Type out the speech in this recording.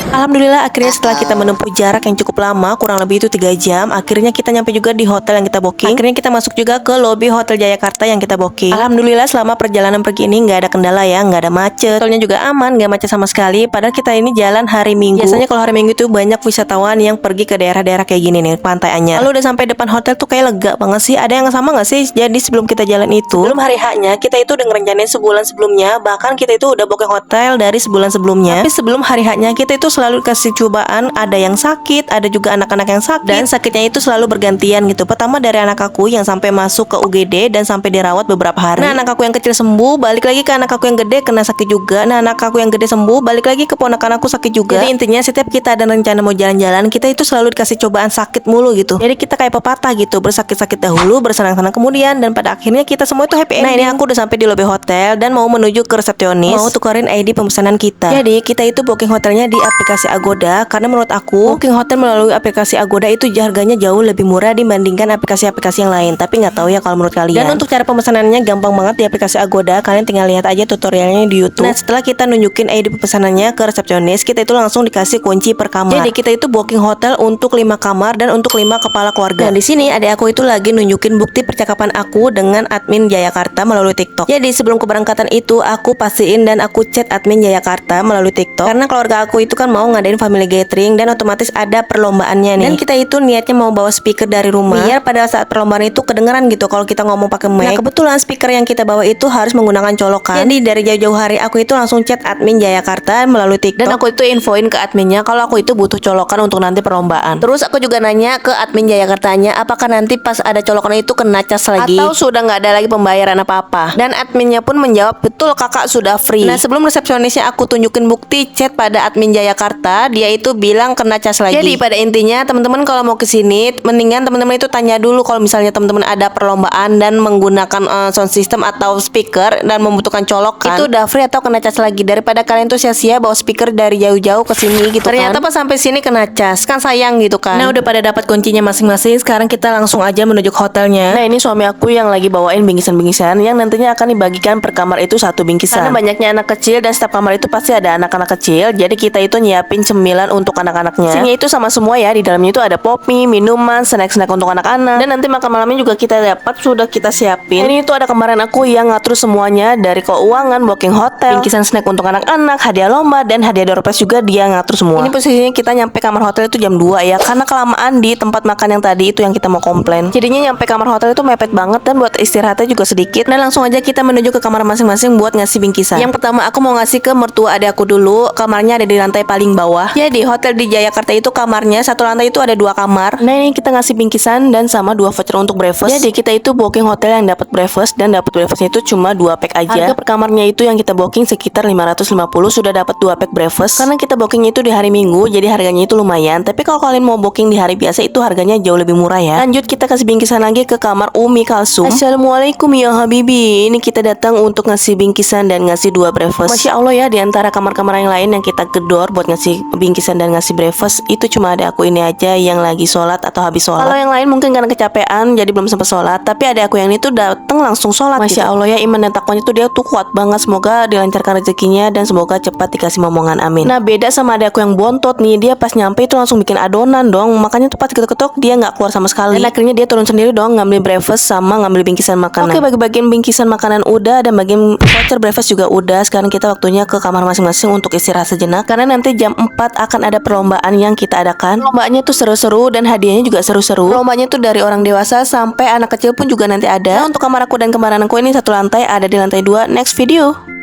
Alhamdulillah akhirnya setelah kita menempuh jarak yang cukup lama, kurang lebih itu 3 jam, akhirnya kita nyampe juga di hotel yang kita booking. Akhirnya kita masuk juga ke lobi Hotel Jayakarta yang kita booking. Alhamdulillah selama perjalanan pergi ini nggak ada kendala ya, nggak ada macet. Hotelnya juga aman, nggak macet sama sekali. Padahal kita ini jalan hari Minggu. Biasanya kalau hari Minggu itu banyak wisatawan yang pergi ke daerah-daerah kayak gini nih, Pantai Anyar. Lalu udah sampai depan hotel tuh kayak lega banget sih. Ada yang sama nggak sih? Jadi sebelum kita jalan itu, sebelum hari H-nya, kita itu udah ngerencanain sebulan sebelumnya. Bahkan kita itu udah booking hotel dari sebulan sebelumnya. Tapi sebelum hari H-nya, kita itu selalu kasih cobaan. Ada yang sakit, ada juga anak-anak yang sakit, dan sakitnya itu selalu bergantian gitu. Pertama dari anak aku yang sampai masuk ke UGD dan sampai dirawat beberapa hari. Nah, anak aku yang kecil sembuh, balik lagi ke anak aku yang gede kena sakit juga. Nah, anak aku yang gede sembuh, balik lagi ke ponakan aku sakit juga. Jadi intinya setiap kita ada rencana mau jalan-jalan, kita itu selalu dikasih cobaan sakit mulu gitu. Jadi kita kayak pepatah gitu, bersakit-sakit dahulu, bersenang-senang kemudian, dan pada akhirnya kita semua itu happy ending. Nah, ini aku udah sampai di lobi hotel dan mau menuju ke resepsionis, mau tukerin ID pemesanan kita. Jadi kita itu booking hotelnya di aplikasi Agoda. Karena menurut aku booking hotel melalui aplikasi Agoda itu harganya jauh lebih murah dibandingkan aplikasi-aplikasi yang lain. Tapi nggak tahu ya kalau menurut kalian. Dan untuk cara pemesanannya gampang banget di aplikasi Agoda. Kalian tinggal lihat aja tutorialnya di YouTube. Nah, setelah kita nunjukin ID pemesanannya ke resepsionis, kita itu langsung dikasih kunci per kamar. Jadi kita itu booking hotel untuk 5 kamar dan untuk 5 kepala keluarga. Dan di sini adik aku itu lagi nunjukin bukti percakapan aku dengan admin Jayakarta melalui TikTok. Jadi sebelum keberangkatan itu aku pastiin dan aku chat admin Jayakarta melalui TikTok. Karena keluarga aku itu kan mau ngadain family gathering dan otomatis ada perlombaannya nih. Dan kita itu niatnya mau bawa speaker dari rumah biar pada saat perlombaan itu kedengeran gitu kalau kita ngomong pakai mic. Nah, kebetulan speaker yang kita bawa itu harus menggunakan colokan. Jadi dari jauh-jauh hari aku itu langsung chat admin Jayakarta melalui TikTok. Dan aku itu infoin ke adminnya kalau aku itu butuh colokan untuk nanti perlombaan. Terus aku juga nanya ke admin Jayakartanya apakah nanti pas ada colokan itu kena cas lagi atau sudah nggak ada lagi pembayaran apa-apa. Dan adminnya pun menjawab betul kakak sudah free. Nah, sebelum resepsionisnya aku tunjukin bukti chat pada admin Jayakarta, dia itu bilang kena cas lagi. Jadi pada intinya teman-teman kalau mau kesini mendingan teman-teman itu tanya dulu kalau misalnya teman-teman ada perlombaan dan menggunakan sound system atau speaker dan membutuhkan colokan, itu udah free atau kena cas lagi daripada kalian tuh sia-sia bawa speaker dari jauh-jauh ke sini gitu. Ternyata pas sampai sini kena cas, kan sayang gitu kan. Nah, udah pada dapat kuncinya masing-masing, sekarang kita langsung aja menuju ke hotelnya. Nah, ini suami aku yang lagi bawain bingkisan-bingkisan yang nantinya akan dibagikan per kamar itu 1 bingkisan. Karena banyaknya anak kecil dan setiap kamar itu pasti ada anak-anak kecil, jadi kita itu nyiapin cemilan untuk anak-anaknya. Isinya itu sama semua ya, di dalamnya itu ada pop mie, minuman, snack-snack untuk anak-anak. Dan nanti makan malamnya juga kita dapat sudah kita siapin. Ini itu ada kemarin aku yang ngatur semuanya dari keuangan, booking hotel, bingkisan snack untuk anak-anak, hadiah lomba dan hadiah door prize juga dia ngatur semua. Ini posisinya kita nyampe kamar hotel itu jam 2 ya, karena kelamaan di tempat makan yang tadi itu yang kita mau komplain. Jadinya nyampe kamar hotel itu mepet banget dan buat istirahatnya juga sedikit. Dan langsung aja kita menuju ke kamar masing-masing buat ngasih bingkisan. Yang pertama aku mau ngasih ke mertua adik aku dulu. Kamarnya ada di lantai paling bawah. Jadi hotel di Jayakarta itu kamarnya satu lantai itu ada 2 kamar. Nah, ini kita ngasih bingkisan dan sama 2 voucher untuk breakfast. Jadi kita itu booking hotel yang dapat breakfast dan dapat breakfastnya itu cuma 2 pack aja. Harga per kamarnya itu yang kita booking sekitar 550 sudah dapat 2 pack breakfast. Karena kita bookingnya itu di hari Minggu, jadi harganya itu lumayan. Tapi kalau kalian mau booking di hari biasa itu harganya jauh lebih murah ya. Lanjut kita kasih bingkisan lagi ke kamar Umi Kalsum. Assalamualaikum ya Habibi. Ini kita datang untuk ngasih bingkisan dan ngasih 2 breakfast. Masya Allah ya, di antara kamar-kamar yang lain yang kita gedor buat ngasih bingkisan dan ngasih breakfast itu cuma ada aku ini aja yang lagi sholat atau habis sholat. Kalau yang lain mungkin karena kecapean jadi belum sempat sholat, tapi ada aku yang ini tuh datang langsung sholat. Masya Allah ya, iman dan takwanya tuh dia tuh kuat banget. Semoga dilancarkan rezekinya dan semoga cepat dikasih momongan, amin. Nah, beda sama ada aku yang bontot nih, dia pas nyampe itu langsung bikin adonan dong. Makanya tuh pas ketok-ketok dia nggak keluar sama sekali. Dan akhirnya dia turun sendiri dong ngambil breakfast sama ngambil bingkisan makanan. Oke, bagi-bagian bingkisan makanan udah dan bagian voucher breakfast juga udah. Sekarang kita waktunya ke kamar masing-masing untuk istirahat sejenak karena nanti jam 4 akan ada perlombaan yang kita adakan. Perlombaannya tuh seru-seru dan hadiahnya juga seru-seru. Perlombaannya tuh dari orang dewasa sampai anak kecil pun juga nanti ada. Nah, untuk kamar aku dan kamar anakku ini satu lantai, ada di lantai 2. Next video.